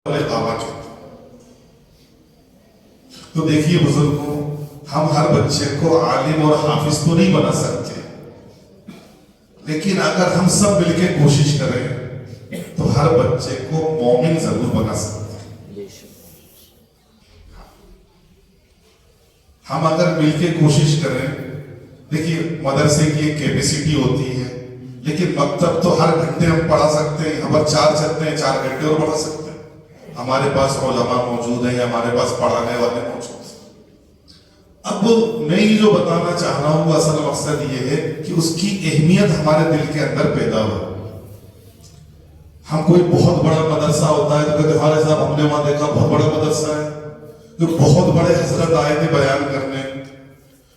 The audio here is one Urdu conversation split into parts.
آواز ہوتا. تو دیکھیے بزرگوں، ہم ہر بچے کو عالم اور حافظ تو نہیں بنا سکتے، لیکن اگر ہم سب مل کے کوشش کریں تو ہر بچے کو مومن ضرور بنا سکتے ہیں. ہم اگر مل کے کوشش کریں، دیکھیے مدرسے کی ایک کیپیسٹی ہوتی ہے، لیکن مکتب تو ہر گھنٹے ہم پڑھا سکتے ہیں. ہم 4 چلتے ہیں 4 گھنٹے اور پڑھا سکتے ہیں. ہمارے پاس علماء موجود ہیں، ہمارے پاس پڑھانے والے موجود ہیں. اب میں یہ جو بتانا چاہ رہا ہوں، اصل مقصد یہ ہے کہ اس کی اہمیت ہمارے دل کے اندر پیدا ہو. ہم کوئی بہت بڑا مدرسہ ہوتا ہے تو کہتے ہیں ہمارے صاحب ہم نے وہاں دیکھا بہت بڑا مدرسہ ہے، جو بہت بڑے حضرت آئے تھے بیان کرنے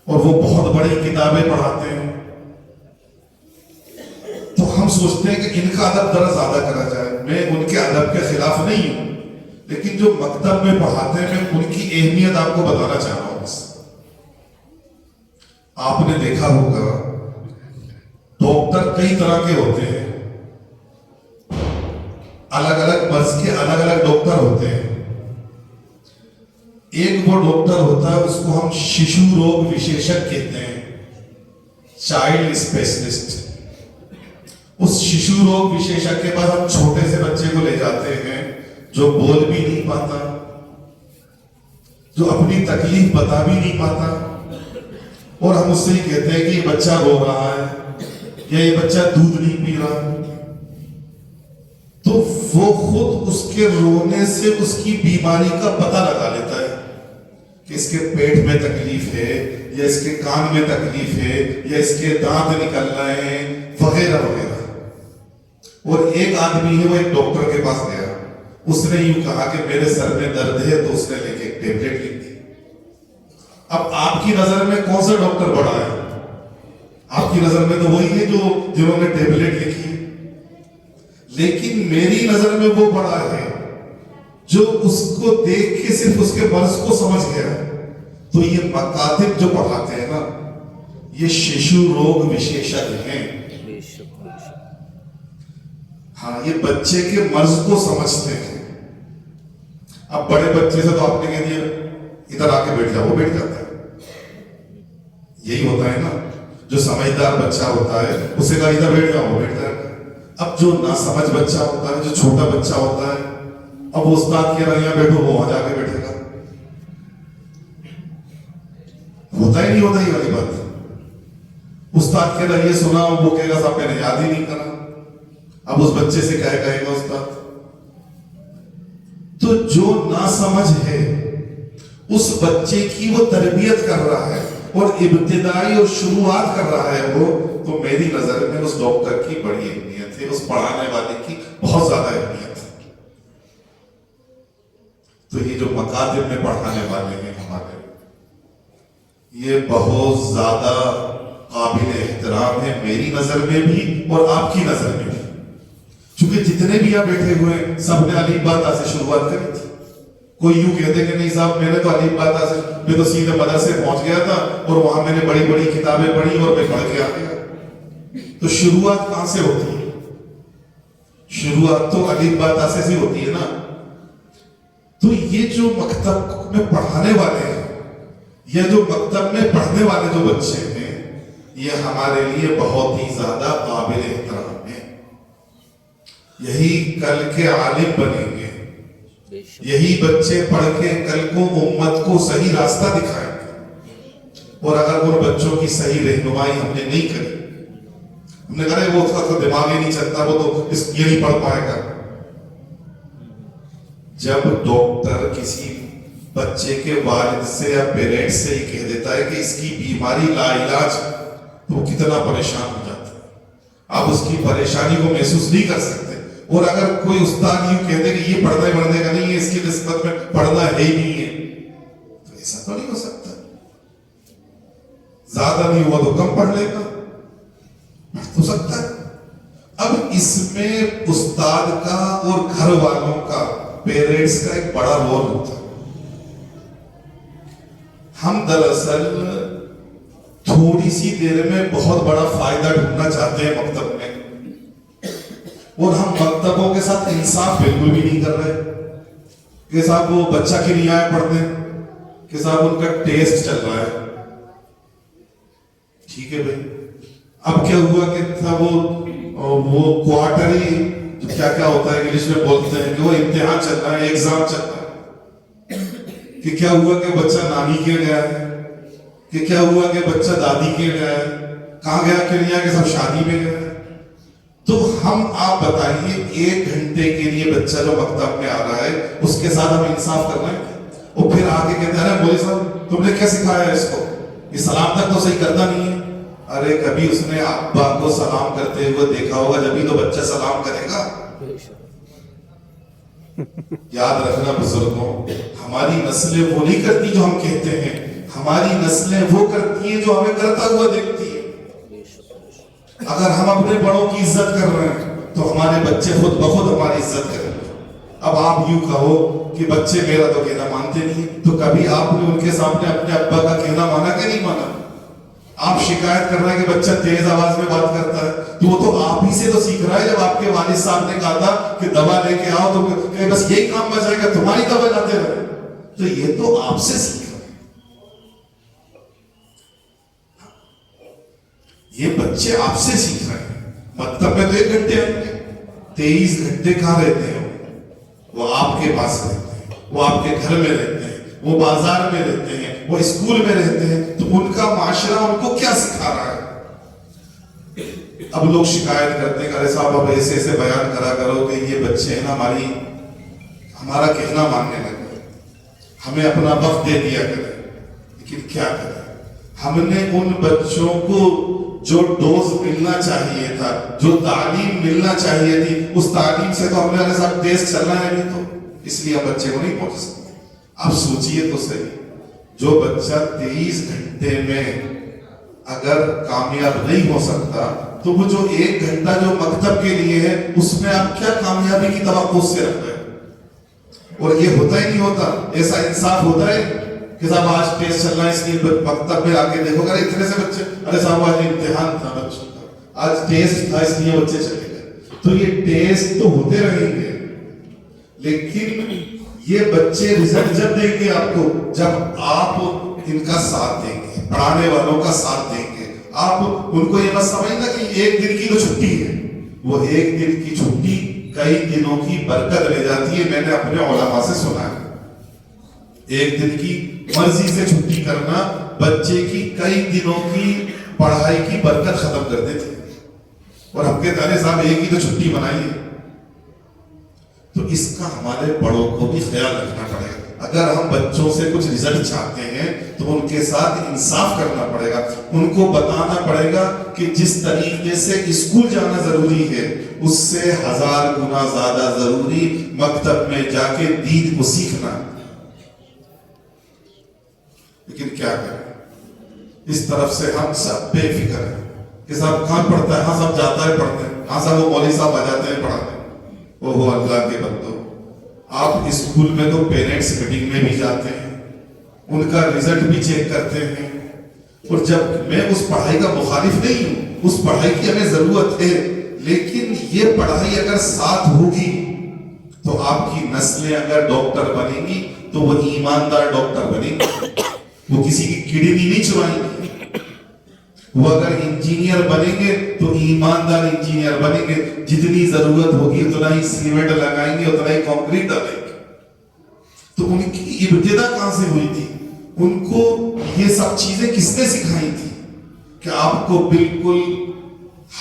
اور وہ بہت بڑی کتابیں پڑھاتے ہیں، تو ہم سوچتے ہیں کہ ان کا ادب ذرا زیادہ کرا جائے. میں ان کے ادب کے خلاف نہیں ہوں، لیکن جو مکتب میں پڑھاتے ہیں میں ان کی اہمیت آپ کو بتانا چاہ رہا ہوں. آپ نے دیکھا ہوگا ڈاکٹر کئی طرح کے ہوتے ہیں، الگ الگ مرض کے الگ الگ ڈاکٹر ہوتے ہیں. ایک وہ ڈاکٹر ہوتا ہے، اس کو ہم شیشو روگ وشیشک کہتے ہیں، چائلڈ اسپیشلسٹ. اس شیشو روگ وشیشک کے پاس ہم چھوٹے سے بچے کو لے جاتے ہیں جو بول بھی نہیں پاتا، جو اپنی تکلیف بتا بھی نہیں پاتا، اور ہم اس سے ہی کہتے ہیں کہ یہ بچہ رو رہا ہے یا یہ بچہ دودھ نہیں پی رہا، تو وہ خود اس کے رونے سے اس کی بیماری کا پتہ لگا لیتا ہے کہ اس کے پیٹ میں تکلیف ہے یا اس کے کان میں تکلیف ہے یا اس کے دانت نکل رہے ہیں وغیرہ وغیرہ. اور ایک آدمی ہے، وہ ایک ڈاکٹر کے پاس گیا، اس نے یوں کہا کہ میرے سر میں درد ہے، تو اس نے لے کے ایک ٹیبلٹ لکھ دی. اب آپ کی نظر میں کون سا ڈاکٹر بڑا ہے؟ آپ کی نظر میں تو وہی ہے جنہوں نے ٹیبلٹ لکھی، لیکن میری نظر میں وہ بڑا ہے جو اس کو دیکھ کے صرف اس کے مرض کو سمجھ گیا. تو یہ مکاتب جو پڑھاتے ہیں نا، یہ شیشو روگ وشیشک ہیں. ہاں، یہ بچے کے مرض کو سمجھتے ہیں. اب بڑے بچے سے تو آپ نے کہہ دیا ادھر آ کے بیٹھ جاؤ، وہ بیٹھ جاتا ہے. یہی ہوتا ہے نا، جو سمجھدار بچہ ہوتا ہے اسے کہا ادھر بیٹھ جاؤ، وہ بیٹھ جاتا ہے. اب جو ناسمجھ بچہ ہوتا ہے، جو چھوٹا بچہ ہوتا ہے، اب وہ استاد کہہ رہا ہے یہاں بیٹھو، وہ وہاں جا کے بیٹھے گا. ہوتا ہی نہیں ہوتا یہ والی بات. استاد کہہ رہا ہے یہ سنا، وہ کہے گا صاحب میں نے یاد ہی نہیں کرا. اب اس بچے سے کیا کہے گا استاد؟ تو جو ناسمجھ ہے اس بچے کی وہ تربیت کر رہا ہے اور ابتدائی اور شروعات کر رہا ہے وہ، تو میری نظر میں اس ڈاکٹر کی بڑی اہمیت ہے، اس پڑھانے والے کی بہت زیادہ اہمیت ہے. تو یہ جو مکاتب میں پڑھانے والے ہیں ہمارے، یہ بہت زیادہ قابل احترام ہے میری نظر میں بھی اور آپ کی نظر میں بھی. چونکہ جتنے بھی یہاں بیٹھے ہوئے ہیں سب نے الف با تا سے شروعات کری تھی. کوئی یوں کہتے کہ نہیں صاحب میں نے تو الف با تا سے، میں تو سیدھے مدرسے پہنچ گیا تھا اور وہاں میں نے بڑی بڑی کتابیں پڑھی اور میں پڑھ کے آ گیا. تو شروعات کہاں سے ہوتی ہے؟ شروعات تو الف با تا سے ہوتی ہے نا. تو یہ جو مکتب میں پڑھانے والے ہیں یا جو مکتب میں پڑھنے والے جو بچے ہیں، یہ ہمارے لیے بہت ہی زیادہ قابل احترام ہیں. یہی کل کے عالم بنیں گے، یہی بچے پڑھ کے کل کو امت کو صحیح راستہ دکھائیں گے. اور اگر ان بچوں کی صحیح رہنمائی ہم نے نہیں کری، ہم نے کہا وہ اس کا تو دماغ ہی نہیں چلتا، وہ تو یہ نہیں پڑھ پائے گا. جب ڈاکٹر کسی بچے کے والد سے یا پیرنٹس سے ہی کہہ دیتا ہے کہ اس کی بیماری لا علاج، تو وہ کتنا پریشان ہو جاتا ہے. آپ اس کی پریشانی کو محسوس نہیں کر سکتے. اور اگر کوئی استاد یوں کہتے کہ یہ پڑھنے کا نہیں ہے، اس کی نسبت میں پڑھنا ہے ہی نہیں ہے، تو ایسا تو نہیں ہو سکتا. زیادہ نہیں ہوا تو کم پڑھ لے گا، پڑھ تو سکتا ہے. اب اس میں استاد کا اور گھر والوں کا، پیرنٹس کا ایک بڑا رول ہوتا ہے. ہم دراصل تھوڑی سی دیر میں بہت بڑا فائدہ ڈھونڈنا چاہتے ہیں مکتب میں، اور ہم مکتبوں کے ساتھ انصاف بالکل بھی نہیں کر رہے. کہ صاحب وہ بچہ کی نہیں آیا پڑھنے کہ صاحب ان کا ٹیسٹ چل رہا ہے. ٹھیک ہے بھائی. اب کیا ہوا کہ تھا وہ کوارٹرلی کیا کیا ہوتا ہے انگلش میں بولتے ہیں کہ وہ امتحان چل رہا ہے, ایگزام چل رہا ہے, کہ کیا ہوا کہ بچہ نانی کے گیا ہے, کہ کیا ہوا کہ بچہ دادی کے گیا ہے, کہاں گیا کہ نہیں کہ سب شادی میں گیا ہے. تو ہم آپ بتائیے 1 گھنٹے کے لیے بچہ جو مکتب میں آ رہا ہے اس کے ساتھ ہم انصاف کر رہے ہیں, اور پھر آگے کہتے ہیں ارے مولوی صاحب تم نے کیا سکھایا ہے اس کو, یہ سلام تک تو صحیح کرتا نہیں ہے. ارے کبھی اس نے ابا کو سلام کرتے ہوئے دیکھا ہوگا جبھی تو بچہ سلام کرے گا. یاد رکھنا بزرگوں, ہماری نسلیں وہ نہیں کرتی جو ہم کہتے ہیں, ہماری نسلیں وہ کرتی ہیں جو ہمیں کرتا ہوا دیکھتی ہے. اگر ہم اپنے بڑوں کی عزت کر رہے ہیں تو ہمارے بچے خود بخود ہماری عزت کریں گے. اب آپ یوں کہو کہ بچے میرا تو کہنا مانتے نہیں, تو کبھی آپ نے ان کے سامنے اپنے ابا کا کہنا مانا کہ نہیں مانا؟ آپ شکایت کر رہے ہیں کہ بچہ تیز آواز میں بات کرتا ہے, تو وہ تو آپ ہی سے تو سیکھ رہا ہے. جب آپ کے والد صاحب نے کہا تھا کہ دوا لے کے آؤ تو کہ بس یہی کام بچ جائے گا, تمہاری دوا لاتے رہے, تو یہ تو آپ سے سیکھ رہے ہیں. یہ بچے آپ سے سیکھ رہے ہیں. مکتب میں تو 1 گھنٹے آئیں گے, 23 گھنٹے کہاں رہتے ہیں؟ وہ آپ کے پاس رہتے ہیں, وہ آپ کے گھر میں رہتے ہیں, وہ بازار میں رہتے ہیں, وہ اسکول میں رہتے ہیں. تو ان کا معاشرہ ان کو کیا سکھا رہا ہے؟ اب لوگ شکایت کرتے ہیں کہ ارے صاحب اب ایسے ایسے بیان کرا کرو کہ یہ بچے ہیں نا ہمارا کہنا ماننے لگے, ہمیں اپنا وقت دے دیا کرے. لیکن کیا کریں, ہم نے ان بچوں کو جو ڈوز ملنا چاہیے تھا, جو تعلیم ملنا چاہیے تھی, اس تعلیم سے تو ہم نے صاحب ٹیسٹ چل رہا ہے ابھی, تو اس لیے ہم بچے کو نہیں پہنچ سکتے. آپ سوچئے تو صحیح, جو بچہ 23 گھنٹے میں اگر کامیاب نہیں ہو سکتا تو وہ جو 1 گھنٹہ جو مکتب کے لیے ہے اس میں آپ کیا کامیابی کی توقع سے رکھ رہے ہیں؟ اور یہ ہوتا ہی نہیں ہوتا, ایسا انصاف ہوتا ہے کہ صاحب آج ٹیسٹ چل رہا ہے اس لیے مکتب میں آ کے دیکھو گا اتنے سے بچے, ارے صاحب آج امتحان تھا بچوں کا, آج ٹیسٹ تھا اس لیے بچے چلے گئے. تو یہ ٹیسٹ تو ہوتے رہیں گے, لیکن یہ بچے رزلٹ جب دیں گے آپ کو, جب آپ ان کا ساتھ دیں گے, پڑھانے والوں کا ساتھ دیں گے. آپ ان کو یہ مت سمجھنا کہ 1 دن کی تو چھٹی ہے, وہ 1 دن کی چھٹی کئی دنوں کی برکت لے جاتی ہے. میں نے اپنے علماء سے سنا ہے 1 دن کی مرضی سے چھٹی کرنا بچے کی کئی دنوں کی پڑھائی کی برکت ختم کر دیتی ہے. اور ہم کہتے ہیں صاحب 1 ہی تو چھٹی بنائیے. تو اس کا ہمارے بڑوں کو بھی خیال رکھنا پڑے گا. اگر ہم بچوں سے کچھ رزلٹ چاہتے ہیں تو ان کے ساتھ انصاف کرنا پڑے گا, ان کو بتانا پڑے گا کہ جس طریقے سے اسکول جانا ضروری ہے اس سے 1000 گنا زیادہ ضروری مکتب میں جا کے دین کو سیکھنا. لیکن کیا کریں, اس طرف سے ہم سب بے فکر ہیں کہ صاحب کہاں پڑھتا ہے, ہاں صاحب جاتا ہے پڑھتے ہیں, ہاں صاحب وہ مولوی صاحب آ جاتے ہیں پڑھاتے ہیں. اوہ اللہ کے بندو, آپ اسکول میں تو پیرنٹس میٹنگ میں بھی جاتے ہیں, ان کا رزلٹ بھی چیک کرتے ہیں. اور جب میں اس پڑھائی کا مخالف نہیں ہوں, اس پڑھائی کی ہمیں ضرورت ہے, لیکن یہ پڑھائی اگر ساتھ ہوگی تو آپ کی نسلیں اگر ڈاکٹر بنیں گی تو وہ ایماندار ڈاکٹر بنیں گی, وہ کسی کی کڈنی نہیں چرائیں گے. وہ اگر انجینئر بنیں گے تو ایماندار انجینئر بنیں گے, جتنی ضرورت ہوگی اتنا ہی سیمنٹ لگائیں گے, اتنا ہی کنکریٹ ڈالیں گے. تو ان کی ابتدا کہاں سے ہوئی تھی؟ ان کو یہ سب چیزیں کس نے سکھائی تھی کہ آپ کو بالکل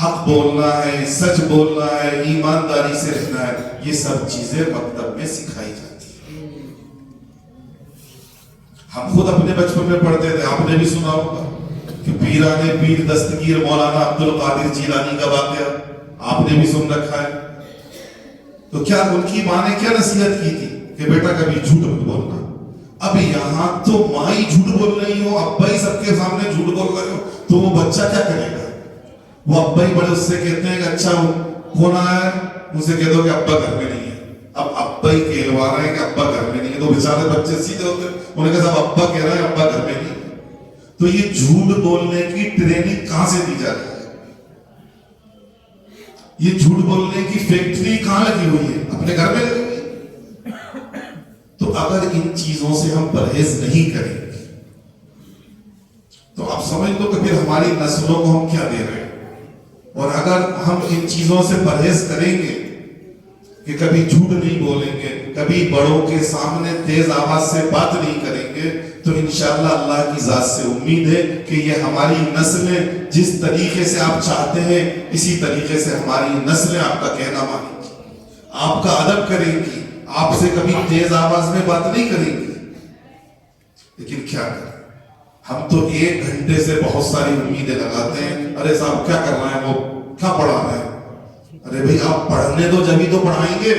حق بولنا ہے, سچ بولنا ہے, ایمانداری سے رہنا ہے. یہ سب چیزیں مکتب میں سکھائی جاتی ہیں. ہم خود اپنے بچپن میں پڑھتے تھے, آپ نے بھی سنا ہوگا کہ پیرانے پیر دستگیر مولانا عبد القادر جیلانی کا واقعہ آپ نے بھی سن رکھا ہے. تو کیا ان کی ماں نے کیا نصیحت کی تھی کہ بیٹا کبھی جھوٹ مت بولنا. اب یہاں تو ماں ہی جھوٹ بول رہی ہو, ابا ہی سب کے سامنے جھوٹ بول رہے ہو, تو وہ بچہ کیا کرے گا؟ وہ ابا ہی بڑے اس سے کہتے ہیں کہ اچھا کون آیا ہے, ان سے کہہ دو کہ ابا گھر میں نہیں ہے. اب ابا ہی کہلوا رہے ہیں کہ ابا گھر میں نہیں ہے, تو بیچارے بچے سیدھے ہوتے ہیں, انہیں کہا صاحب ابا کہہ رہے ہیں ابا گھر میں نہیں ہے. تو یہ جھوٹ بولنے کی ٹریننگ کہاں سے دی جا رہی ہے؟ یہ جھوٹ بولنے کی فیکٹری کہاں لگی ہوئی ہے؟ اپنے گھر میں لگی ہوئی ہے. تو اگر ان چیزوں سے ہم پرہیز نہیں کریں گے تو آپ سمجھ لو کہ پھر ہماری نسلوں کو ہم کیا دے رہے ہیں. اور اگر ہم ان چیزوں سے پرہیز کریں گے کہ کبھی جھوٹ نہیں بولیں گے, کبھی بڑوں کے سامنے تیز آواز سے بات نہیں کریں گے, تو انشاءاللہ اللہ کی ذات سے امید ہے کہ یہ ہماری نسلیں جس طریقے سے آپ چاہتے ہیں اسی طریقے سے ہماری نسلیں آپ کا کہنا مانیں گی, آپ کا ادب کریں گی, آپ سے کبھی تیز آواز میں بات نہیں کریں گی. لیکن کیا کریں, ہم تو 1 گھنٹے سے بہت ساری امیدیں لگاتے ہیں. ارے صاحب کیا کر رہے ہیں, وہ کیا پڑھا رہے ہیں؟ ارے بھائی آپ پڑھنے دو جبھی تو پڑھائیں گے.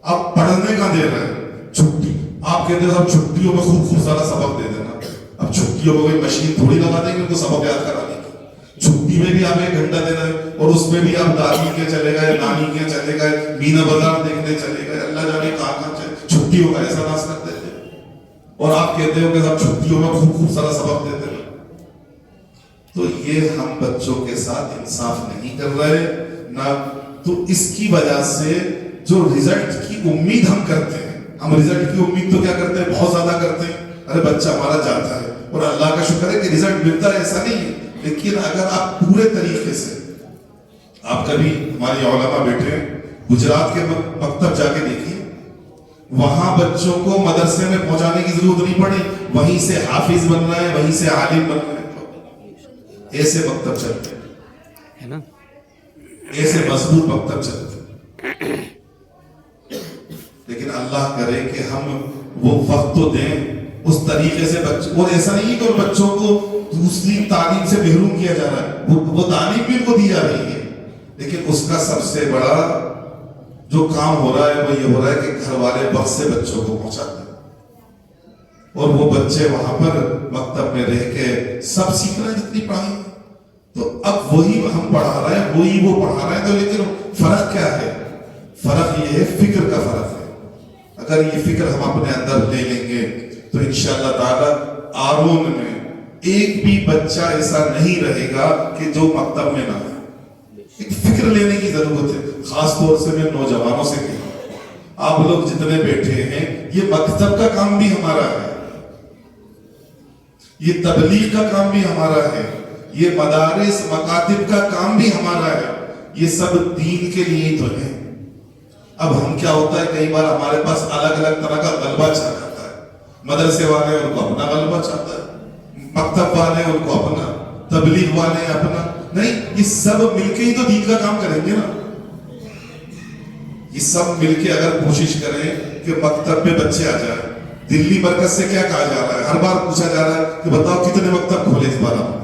آپ پڑھنے کا دے رہے ہیں چھٹی, آپ کہتے ہیں صاحب چھٹیوں میں خوب سارا سبق دے دینا. اب چھٹیوں میں کوئی مشین تھوڑی لگا دیں گے ان کو سبق یاد کرانے کی. چھٹی میں بھی آپ 1 گھنٹہ دے رہے ہیں اور اس میں بھی آپ دادی کے چلے گئے, نانی کے چلے گئے, مینا بازار دیکھنے چلے گئے, اللہ جانے کہاں کہاں چلے. چھٹیوں کا ایسا ناس کرتے تھے اور آپ کہتے ہو کہ صاحب چھٹیوں میں خوب سارا سبق دیتے ہیں. تو یہ ہم بچوں کے ساتھ انصاف نہیں کر رہے نہ. تو اس کی وجہ سے جو رزلٹ کی امید ہم کرتے ہیں, ہم رزلٹ کی امید تو کیا کرتے ہیں, بہت زیادہ کرتے ہیں. ارے بچہ ہمارا جاتا ہے اور اللہ کا شکر ہے کہ رزلٹ ملتا ہے, ایسا نہیں ہے. لیکن اگر آپ پورے طریقے سے, آپ کبھی ہماری علماء بیٹھے ہیں گجرات کے مکتب جا کے دیکھیے, وہاں بچوں کو مدرسے میں پہنچانے کی ضرورت نہیں پڑی, وہیں سے حافظ بن رہے ہیں, وہیں سے عالم بن رہے ہیں. ایسے مکتب چلتے ہیں نا, ایسے مضبوط مکتب چلتے ہیں. لیکن اللہ کرے کہ ہم وہ وقت تو دیں اس طریقے سے بچوں, اور ایسا نہیں کہ بچوں کو دوسری تعلیم سے محروم کیا جا رہا ہے, وہ تعلیم بھی ان کو دی جا رہی ہے. لیکن اس کا سب سے بڑا جو کام ہو رہا ہے وہ یہ ہو رہا ہے کہ گھر والے وقت سے بچوں کو پہنچاتے ہیں اور وہ بچے وہاں پر مکتب میں رہ کے سب سیکھ رہے ہیں جتنی پڑھائی. تو اب وہی ہم پڑھا رہے ہیں, وہی وہ پڑھا رہے ہیں. تو لیکن فرق کیا ہے؟ فرق یہ ہے فکر کا فرق ہے. اگر یہ فکر ہم اپنے اندر لے لیں گے تو انشاءاللہ تعالی آرون میں ایک بھی بچہ ایسا نہیں رہے گا کہ جو مکتب میں نہ ہے. ایک فکر لینے کی ضرورت ہے. خاص طور سے میں نوجوانوں سے کہوں, آپ لوگ جتنے بیٹھے ہیں, یہ مکتب کا کام بھی ہمارا ہے, یہ تبلیغ کا کام بھی ہمارا ہے, یہ مدارس مکاتب کا کام بھی ہمارا ہے. یہ سب دین کے لیے ہی تو ہے. اب ہم کیا ہوتا ہے, کئی بار ہمارے پاس الگ الگ طرح کا غلبہ چھا جاتا ہے. مدرسے والے ان کو اپنا غلبہ چاہتا ہے, مکتب والے ان کو اپنا, تبلیغ والے اپنا. نہیں, یہ سب مل کے ہی تو دین کا کام کریں گے نا. یہ سب مل کے اگر کوشش کریں کہ مکتب میں بچے آ جائیں. دلی مرکز سے کیا کہا جا رہا ہے, ہر بار پوچھا جا رہا ہے کہ بتاؤ کتنے مکتب کھولے اس بار آپ نے.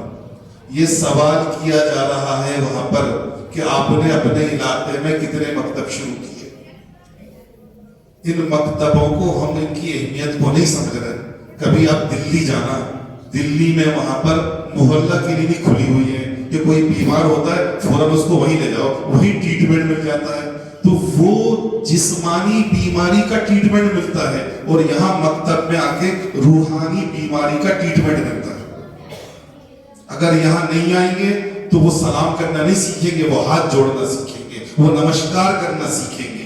یہ سوال کیا جا رہا ہے وہاں پر کہ آپ نے اپنے علاقے میں کتنے مکتب شروع کیے. ان مکتبوں کو ہم ان کی اہمیت کو نہیں سمجھ رہے. کبھی آپ دلی جانا, دلی میں وہاں پر محلہ کلینک کھلی ہوئی ہے, کہ کوئی بیمار ہوتا ہے فوراً اس کو وہیں لے جاؤ, وہی ٹریٹمنٹ مل جاتا ہے. تو وہ جسمانی بیماری کا ٹریٹمنٹ ملتا ہے اور یہاں مکتب میں آ کے روحانی بیماری کا ٹریٹمنٹ ملتا ہے. اگر یہاں نہیں آئیں گے تو وہ سلام کرنا نہیں سیکھیں گے, وہ ہاتھ جوڑنا سیکھیں گے, وہ نمسکار کرنا سیکھیں گے.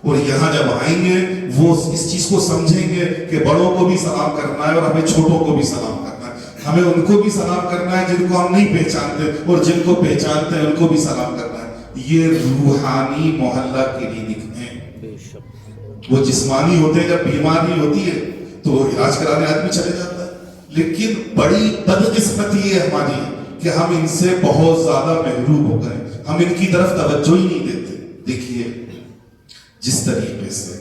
اور یہاں جب آئیں گے وہ اس چیز کو سمجھیں گے کہ بڑوں کو بھی سلام کرنا ہے اور ہمیں چھوٹوں کو بھی سلام کرنا ہے. ہمیں ان کو بھی سلام کرنا ہے جن کو ہم نہیں پہچانتے, اور جن کو پہچانتے ہیں ان کو بھی سلام کرنا ہے. یہ روحانی محلہ کلینک ہیں. وہ جسمانی ہوتے ہیں, جب بیماری ہوتی ہے تو علاج کرانے آدمی چلے جاتا ہے. لیکن بڑی بدقسمتی یہ ہماری کہ ہم ان سے بہت زیادہ محروم ہو گئے, ہم ان کی طرف توجہ ہی نہیں دیتے. دیکھیے جس طریقے سے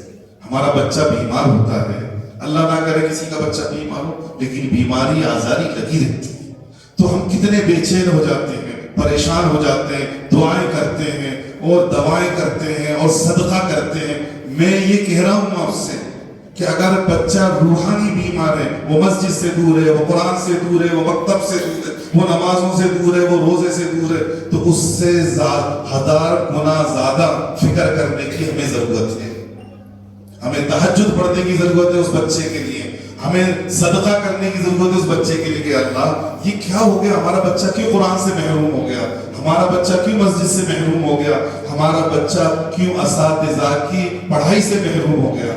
ہمارا بچہ بیمار ہوتا ہے, اللہ نہ کرے کسی کا بچہ بیمار ہو, لیکن بیماری آزاری لگی رہتی ہے, تو ہم کتنے بے چین ہو جاتے ہیں, پریشان ہو جاتے ہیں, دعائیں کرتے ہیں اور دوائیں کرتے ہیں اور صدقہ کرتے ہیں. میں یہ کہہ رہا ہوں آپ سے کہ اگر بچہ روحانی بیمار ہے, وہ مسجد سے دور ہے, وہ قرآن سے دور ہے, وہ مکتب سے دور ہے, وہ نمازوں سے دور ہے, وہ روزے سے دور ہے, تو اس سے 1000 گنا زیادہ فکر کرنے کی ہمیں ضرورت ہے. ہمیں تہجد پڑھنے کی ضرورت ہے اس بچے کے لیے, ہمیں صدقہ کرنے کی ضرورت ہے اس بچے کے لیے کہ اللہ یہ کیا ہو گیا, ہمارا بچہ کیوں قرآن سے محروم ہو گیا, ہمارا بچہ کیوں مسجد سے محروم ہو گیا, ہمارا بچہ کیوں اساتذہ کی پڑھائی سے محروم ہو گیا.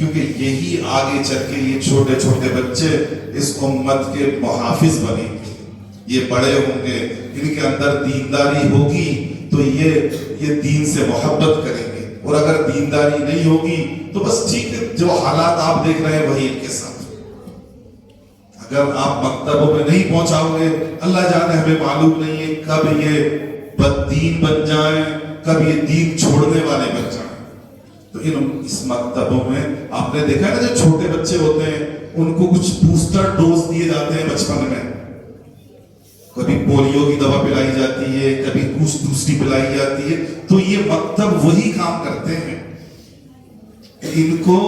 کیونکہ یہی آگے چل کے یہ چھوٹے چھوٹے بچے اس امت کے محافظ بنیں گے. یہ بڑے ہوں گے, ان کے اندر دینداری ہوگی تو یہ دین سے محبت کریں گے, اور اگر دینداری نہیں ہوگی تو بس ٹھیک ہے, جو حالات آپ دیکھ رہے ہیں وہی ان کے ساتھ. اگر آپ مکتبوں میں نہیں پہنچاؤ گے, اللہ جانے, ہمیں معلوم نہیں ہے کب یہ بد دین بن جائیں, کب یہ دین چھوڑنے والے بن جائیں. تو اس مکتبوں میں آپ نے دیکھا ہے نا, جو چھوٹے بچے ہوتے ہیں ان کو کچھ بوسٹر ڈوز دیے جاتے ہیں بچپن میں, کبھی پولیو کی دوا پلائی جاتی ہے, کبھی کچھ دوسری پلائی جاتی ہے. تو یہ مکتب وہی کام کرتے ہیں کہ ان کو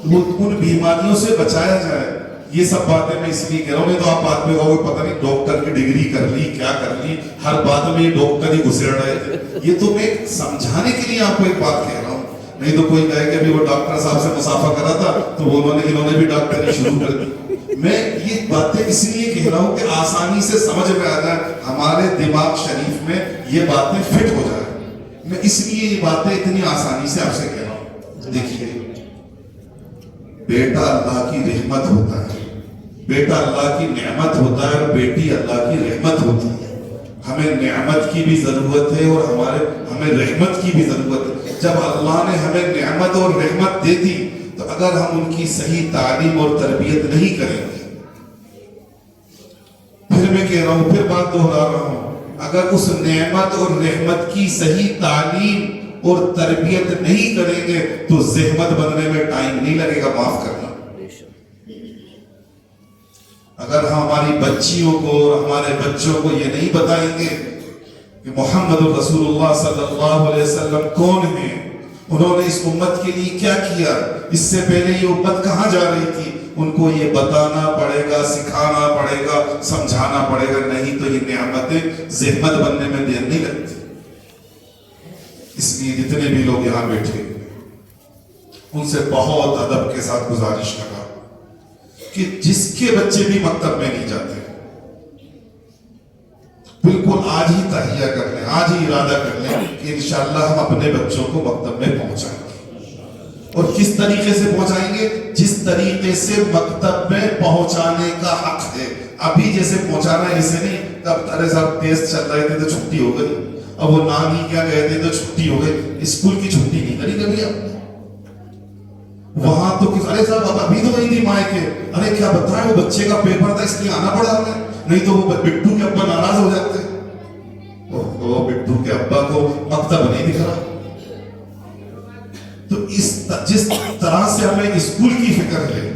ان بیماریوں سے بچایا جائے. یہ سب باتیں میں اس لیے کہہ رہا ہوں, نہیں تو آپ بعد میں کہو پتہ نہیں ڈاکٹر کی ڈگری کر لی, کیا کر لی, ہر بات میں یہ ڈاکٹر ہی گھسڑ رہے تھے. یہ تو میں سمجھانے کے لیے آپ کو ایک بات کہہ رہا ہوں, نہیں تو کوئی کہے کہ وہ ڈاکٹر صاحب سے مسافہ کر رہا تھا تو انہوں نے بھی ڈاکٹری شروع کر دی. میں یہ باتیں اس لیے کہہ رہا ہوں کہ آسانی سے سمجھ میں آ جائے, ہمارے دماغ شریف میں یہ باتیں فٹ ہو جائیں. میں اس لیے یہ باتیں اتنی آسانی سے آپ سے کہہ رہا ہوں. دیکھیے, بیٹا اللہ کی رحمت ہوتا ہے, بیٹا اللہ کی نعمت ہوتا ہے, اور بیٹی اللہ کی رحمت ہوتی ہے. ہمیں نعمت کی بھی ضرورت ہے اور ہمیں رحمت کی بھی ضرورت ہے. جب اللہ نے ہمیں نعمت اور رحمت دے دی تو اگر ہم ان کی صحیح تعلیم اور تربیت نہیں کریں گے, پھر میں کہہ رہا ہوں, پھر بات دہرا رہا ہوں, اگر اس نعمت اور رحمت کی صحیح تعلیم اور تربیت نہیں کریں گے تو زحمت بننے میں ٹائم نہیں لگے گا. معاف کرنا, اگر ہم ہماری بچیوں کو اور ہمارے بچوں کو یہ نہیں بتائیں گے کہ محمد رسول اللہ صلی اللہ علیہ وسلم کون ہیں, انہوں نے اس امت کے لیے کیا کیا, اس سے پہلے یہ امت کہاں جا رہی تھی, ان کو یہ بتانا پڑے گا, سکھانا پڑے گا, سمجھانا پڑے گا. نہیں تو یہ نعمتیں زحمت بننے میں دیر نہیں لگتی. اس لیے جتنے بھی لوگ یہاں بیٹھے ان سے بہت ادب کے ساتھ گزارش کرا کہ جس کے بچے بھی مکتب میں نہیں جاتے, بالکل آج ہی تہیہ کر لیں, آج ہی ارادہ کر لیں کہ انشاءاللہ ہم اپنے بچوں کو مکتب میں پہنچائیں گے. اور کس طریقے سے پہنچائیں گے, جس طریقے سے مکتب میں پہنچانے کا حق ہے. ابھی جیسے پہنچانا ہے ایسے نہیں, تب ارے صاحب تیز چل رہے تھے تو چھٹی ہو گئی, اب وہ نانی کیا گئے تھے تو چھٹی ہو گئی. اسکول کی چھٹی نہیں کری کبھی آپ نے, وہاں تو ارے صاحب اب ابھی تو نہیں تھی مائیں کے, ارے کیا بتائیں وہ بچے کا پیپر تھا اس لیے آنا پڑا ہمیں, نہیں تو وہ بٹو کے ابا ناراض ہو جاتے. وہ بٹو کے ابا کو مکتب نہیں دکھ رہا. تو جس طرح سے ہمیں اسکول کی فکر ہے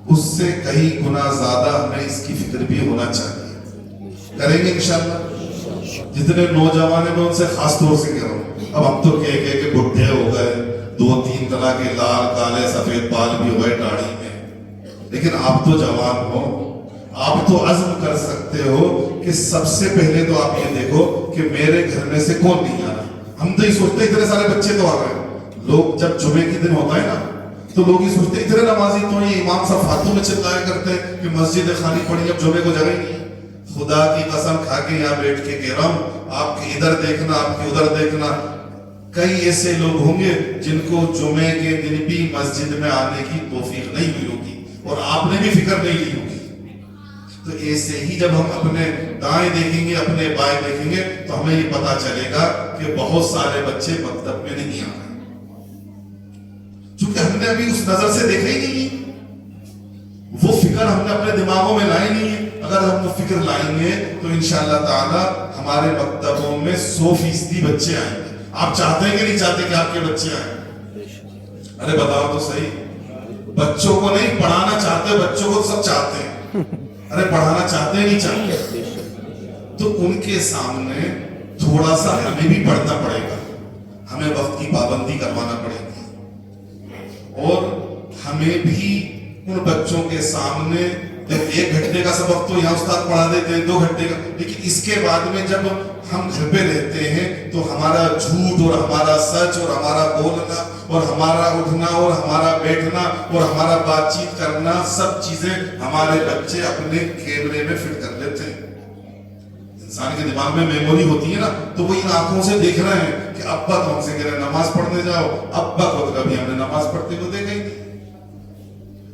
اس سے کئی گنا زیادہ ہمیں اس کی فکر بھی ہونا چاہیے. کریں گے انشاءاللہ. جتنے نوجوان ہیں میں ان سے خاص طور سے کہہ رہا ہوں, اب ہم تو کہہ کے بڈھے ہو گئے, 2-3 طرح کے لال کالے سفید بال بھی ہوئے داڑھی میں, لیکن آپ تو جوان ہو, آپ تو عزم کر سکتے ہو کہ سب سے پہلے تو آپ یہ دیکھو کہ میرے گھر میں سے کون نہیں آ رہا. ہم تو یہ سوچتے اتنے سارے بچے تو آ رہے ہیں. لوگ جب جمعے کے دن ہوتا ہے نا تو لوگ یہ سوچتے اتنے نمازی تو یہ امام صاحب فاتحوں میں چلایا کرتے ہیں کہ مسجد خالی پڑی, اب جمعے کو جگہ ہی نہیں. خدا کی قسم کھا کے یہاں بیٹھ کے کہہ رہا ہوں, آپ کے ادھر دیکھنا, آپ کے ادھر دیکھنا, کئی ایسے لوگ ہوں گے جن کو جمعے کے دن بھی مسجد میں آنے کی توفیق نہیں ہوئی ہوگی اور آپ نے بھی فکر نہیں لی ہوگی. تو ایسے ہی جب ہم اپنے دائیں دیکھیں گے, اپنے بائیں دیکھیں گے, تو ہمیں یہ پتا چلے گا کہ بہت سارے بچے مکتب میں نہیں آ رہے, چونکہ ہم نے ابھی اس نظر سے دیکھا ہی نہیں ہے, وہ فکر ہم نے اپنے دماغوں میں لائی نہیں ہے. اگر ہم وہ فکر لائیں گے تو انشاءاللہ تعالی ہمارے مکتبوں میں 100% بچے آئیں گے. آپ چاہتے ہیں کہ نہیں چاہتے کہ آپ کے بچے آئیں؟ ارے بتاؤ تو صحیح. بچوں کو نہیں پڑھانا چاہتے, بچوں کو سب چاہتے ہیں. ارے پڑھانا چاہتے نہیں چاہتے. تو ان کے سامنے تھوڑا سا ہمیں بھی پڑھنا پڑے گا, ہمیں وقت کی پابندی کروانا پڑے گی, اور ہمیں بھی ان بچوں کے سامنے 1 گھنٹے کا سبق تو یہاں استاد پڑھا دیتے ہیں, 2 گھنٹے کا, لیکن اس کے بعد میں جب ہم گھر پہ رہتے ہیں تو ہمارا جھوٹ اور ہمارا سچ اور ہمارا بولنا اور ہمارا اٹھنا اور ہمارا بیٹھنا اور ہمارا بات چیت کرنا, سب چیزیں ہمارے بچے اپنے کیمرے میں فٹ کر لیتے ہیں. انسان کے دماغ میں میموری ہوتی ہے نا, تو وہ ان آنکھوں سے دیکھ رہے ہیں کہ ابا تو ہم سے کہہ رہے ہیں نماز پڑھنے جاؤ, ابا کو تو کبھی ہم نے نماز پڑھتے ہوئے دیکھا ہی نہیں.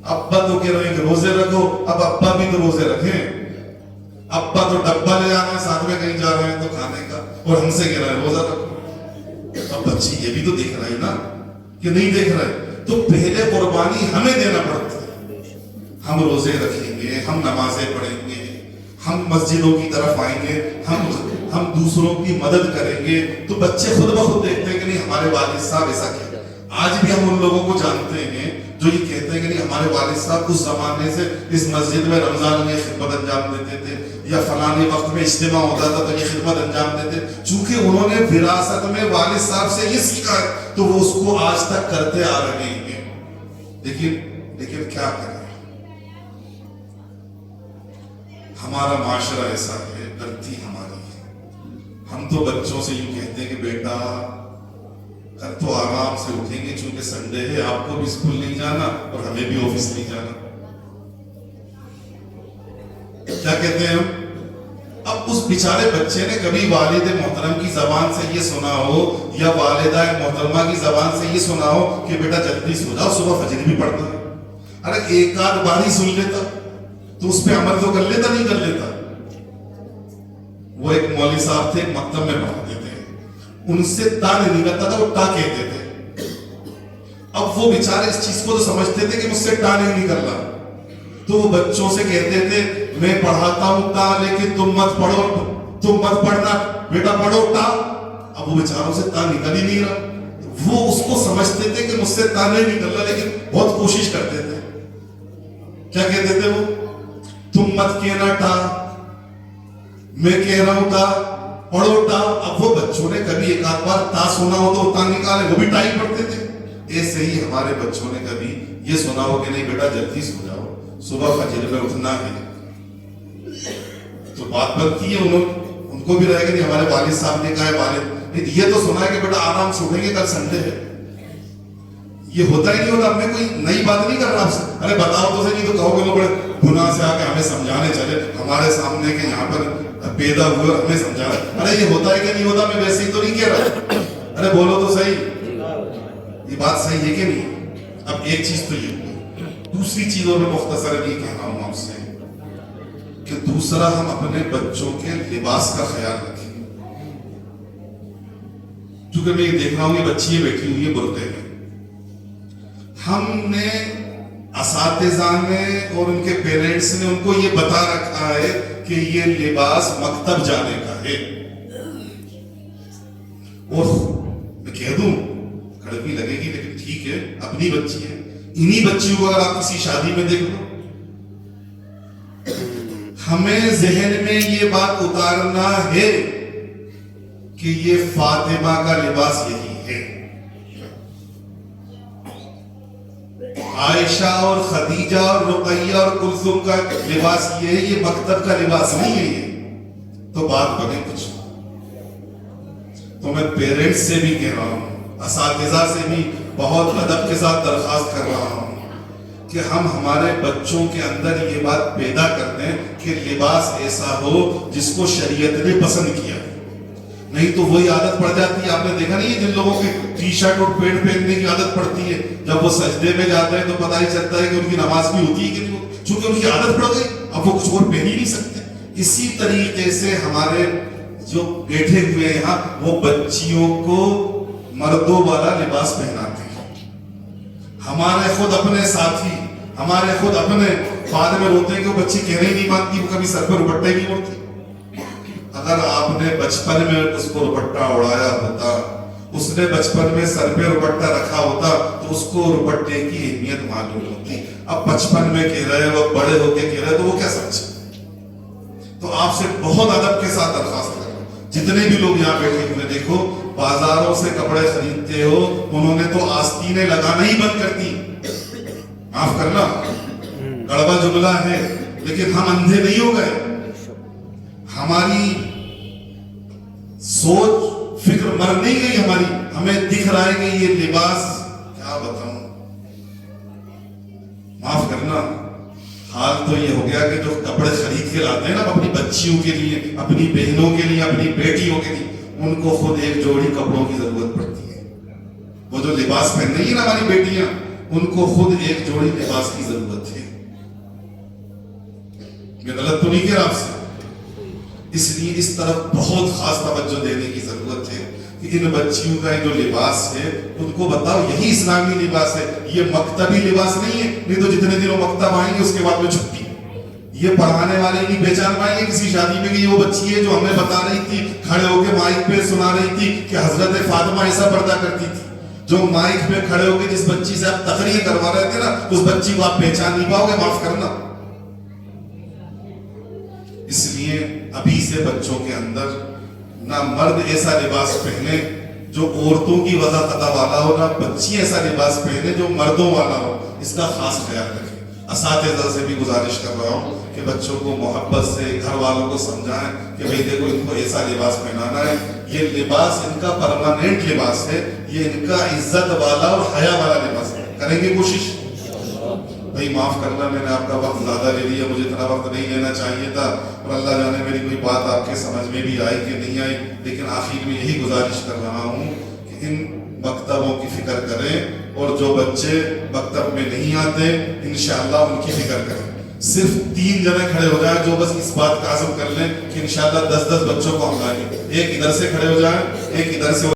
ابا تو کہہ رہے ہیں کہ روزے رکھو، اب ابا بھی تو روزے رکھیں. ابا تو ڈبہ لے آنا ہے ساتھ میں کہیں جا رہے ہیں تو کھانے کا، اور ہم سے کہہ رہے ہیں روزہ رکھو. اب بچی یہ بھی تو دیکھ رہے ہیں نا کہ نہیں دیکھ رہے. تو پہلے قربانی ہمیں دینا پڑتا ہے. ہم روزے رکھیں گے، ہم نمازیں پڑھیں گے، ہم مسجدوں کی طرف آئیں گے، ہم دوسروں کی مدد کریں گے، تو بچے خود بخود دیکھتے ہیں کہ نہیں ہمارے والد صاحب ایسا کیا. آج بھی ہم ان لوگوں کو جانتے ہیں جو یہ کہتے ہیں کہ نہیں ہمارے والد صاحب اس زمانے سے اس مسجد میں رمضان میں خدمت انجام دیتے تھے، یا فلانے وقت میں اجتماع ہوتا تھا تو یہ خدمت انجام دیتے. چونکہ انہوں نے وراثت میں والد صاحب سے یہ سیکھا ہے تو وہ اس کو آج تک کرتے آ رہے ہیں. لیکن کیا کریں، ہمارا معاشرہ ایسا ہے، غلطی ہماری ہے. ہم تو بچوں سے یوں کہتے ہیں کہ بیٹا کل تو آرام سے اٹھیں گے چونکہ سنڈے ہے، آپ کو بھی اسکول نہیں جانا اور ہمیں بھی آفس نہیں جانا. کیا کہتے ہیں ہم؟ اب اس بیچارے بچے نے کبھی والد محترم کی زبان سے یہ سنا ہو یا والدہ محترمہ کی زبان سے یہ سنا ہو کہ بیٹا جلدی سو جاؤ، صبح فجر بھی پڑھنا ہے. ارے ایک آدھ بار ہی سن لیتا تو اس پہ عمل تو کر لیتا، نہیں کر لیتا. وہ ایک مولوی صاحب تھے، ایک مکتب میں پڑھاتے تھے، ان سے تا نہیں نکلتا تھا، وہ ٹا کہتے تھے. اب وہ بیچارے اس چیز کو تو سمجھتے تھے کہ مجھ سے ٹا نہیں نکل رہا، تو وہ بچوں سے کہتے تھے میں پڑھاتا ہوں ٹا، لیکن تم مت پڑھو، تم مت پڑھنا، بیٹا پڑھو ٹا. اب وہ بیچاروں سے تا نکل ہی نہیں رہا. وہ اس کو سمجھتے تھے کہ مجھ سے تا نہیں نکل رہا، لیکن بہت کوشش کرتے تھے. کیا کہتے تھے وہ؟ تم مت کہنا ٹا، میں کہہ رہا ہوں ٹا، پڑھو ٹا. اب وہ بچوں نے کبھی ایک آدھ بار تا سنا ہو تو تا نکالے، وہ بھی ٹا ہی پڑھتے تھے. ایسے ہی ہمارے بچوں نے کبھی یہ سنا ہو کہ نہیں بیٹا جلدی سو جاؤ، صبح فجر میں اٹھنا ہے، تو بات بنتی ہے. ان کو بھی رہے گا نہیں ہمارے والد صاحب نے کہا ہے، والد یہ تو سنا ہے کہ بیٹا آرام سے اٹھیں گے، کل سنڈے ہے. یہ ہوتا ہی نہیں ہوتا. ہم نے کوئی نئی بات نہیں کر رہا آپ سے. ارے بتاؤ تو صحیح، نہیں تو کہو گے لوگ بڑے گناہ سے آ کے ہمیں سمجھانے چلے ہمارے سامنے کہ یہاں پر پیدا ہوئے اور ہمیں سمجھا. ارے یہ ہوتا ہے کہ نہیں ہوتا، میں ویسے ہی تو نہیں کہہ رہا. ارے بولو تو صحیح، یہ بات صحیح ہے کہ نہیں؟ اب ایک چیز تو یہ ہوئی. دوسری چیز اور میں مختصر یہ کہہ رہا ہوں آپ سے کہ دوسرا ہم اپنے بچوں کے لباس کا خیال رکھیں. چونکہ میں یہ دیکھ رہا ہوں یہ بچی بیٹھی ہوئی ہے برقعے میں. ہم نے اساتذہ نے اور ان کے پیرنٹس نے ان کو یہ بتا رکھا ہے کہ یہ لباس مکتب جانے کا ہے. اور میں کہہ دوں کڑوی لگے گی لیکن ٹھیک ہے، اپنی بچی ہے. انہی بچیوں کو اگر آپ کسی شادی میں دیکھ لو، ہمیں ذہن میں یہ بات اتارنا ہے کہ یہ فاطمہ کا لباس یہی ہے، عائشہ اور خدیجہ اور رقیہ اور کلثوم کا لباس یہ ہے، یہ مکتب کا لباس نہیں ہے. یہ تو بات بنے کچھ. تو میں پیرنٹس سے بھی کہہ رہا ہوں، اساتذہ سے بھی بہت ادب کے ساتھ درخواست کر رہا ہوں کہ ہم ہمارے بچوں کے اندر یہ بات پیدا کر دیں کہ لباس ایسا ہو جس کو شریعت نے پسند کیا. نہیں تو وہی عادت پڑ جاتی ہے. آپ نے دیکھا نہیں ہے جن لوگوں کی ٹی شرٹ اور پینٹ پہننے کی عادت پڑتی ہے، جب وہ سجدے میں جاتے ہیں تو پتہ ہی چلتا ہے کہ ان کی نماز بھی ہوتی ہے کہ نہیں، چونکہ ان کی عادت پڑ گئی، اب وہ کچھ اور پہن ہی نہیں سکتے. اسی طریقے سے ہمارے جو بیٹھے ہوئے ہیں یہاں وہ بچیوں کو مردوں والا لباس پہناتے ہیں. ہمارے خود اپنے ساتھی، ہمارے خود اپنے بعد میں روتے ہیں کہ وہ بچی کہنے ہی نہیں مانتی، وہ کبھی سر پہ دوپٹہ ہی نہیں اوڑھتی. اگر آپ نے بچپن میں اس کو دوپٹہ اڑایا ہوتا، اس نے بچپن میں سر پہ دوپٹہ رکھا ہوتا تو اس کو دوپٹے کی اہمیت معلوم ہوتی. اب بچپن میں کہہ رہے ہو، بڑے ہو کے کہہ رہے تو وہ کیا سمجھے. تو آپ سے بہت ادب کے ساتھ درخواست کر رہا ہوں، جتنے بھی لوگ یہاں بیٹھے ہوئے دیکھو بازاروں سے کپڑے خریدتے ہو، انہوں نے تو آستینیں لگانا ہی بند کر دی. معاف کرنا کڑوا جملہ ہے لیکن ہم اندھے نہیں ہو گئے. ہماری سوچ فکر مر نہیں گئی ہماری. ہمیں دکھ رہا ہے کہ یہ لباس کیا بتاؤں. معاف کرنا حال تو یہ ہو گیا کہ جو کپڑے خرید کے لاتے ہیں نا اپنی بچیوں کے لیے، اپنی بہنوں کے لیے، اپنی بیٹیوں کے لیے، ان کو خود ایک جوڑی کپڑوں کی ضرورت پڑتی ہے. وہ جو لباس پہن رہی ہے نا ہماری بیٹیاں، ان کو خود ایک جوڑی لباس کی ضرورت تھی. میں غلط تو نہیں کہہ رہا آپ سے. اس لیے اس طرف بہت خاص توجہ دینے کی ضرورت ہے کہ ان بچیوں کا جو لباس ہے ان کو بتاؤ یہی اسلامی لباس ہے. یہ مکتبی لباس نہیں ہے, نہیں تو جتنے دنوں مکتب آئیں گے اس کے بعد میں چھٹی. یہ پڑھانے والے نہیں پہچان پائیں گے کسی شادی میں کہ یہ وہ بچی ہے جو ہمیں بتا رہی تھی, کھڑے ہو کے مائک پہ سنا رہی تھی کہ حضرت فاطمہ ایسا پردہ کرتی تھی. جو مائک پہ کھڑے ہو کے جس بچی سے آپ تقریر کروا رہے تھے نا, اس بچی کو آپ پہچان نہیں پاؤ گے, معاف کرنا. اس لیے ابھی سے بچوں کے اندر نہ مرد ایسا لباس پہنے جو عورتوں کی وضاحت والا ہو, نہ بچی ایسا لباس پہنے جو مردوں والا ہو. اس کا خاص خیال رکھیں. اساتذہ سے بھی گزارش کر رہا ہوں کہ بچوں کو محبت سے, گھر والوں کو سمجھائیں کہ بھئی دیکھو ان کو ایسا لباس پہنانا ہے. یہ لباس ان کا پرماننٹ لباس ہے, یہ ان کا عزت والا اور حیا والا لباس ہے. کریں گے کوشش؟ بھائی معاف کرنا, میں نے آپ کا وقت زیادہ لے لیا, مجھے اتنا وقت نہیں لینا چاہیے تھا, اور اللہ جانے میری کوئی بات آپ کے سمجھ میں بھی آئی کہ نہیں آئی. لیکن آخر میں یہی گزارش کر رہا ہوں کہ ان مکتبوں کی فکر کریں, اور جو بچے مکتب میں نہیں آتے انشاءاللہ ان کی فکر کریں. صرف 3 جنے کھڑے ہو جائیں جو بس اس بات کا عزم کر لیں کہ انشاءاللہ 10 بچوں کو ہم لائیں گے. ایک ادھر سے کھڑے ہو جائیں, ایک ادھر سے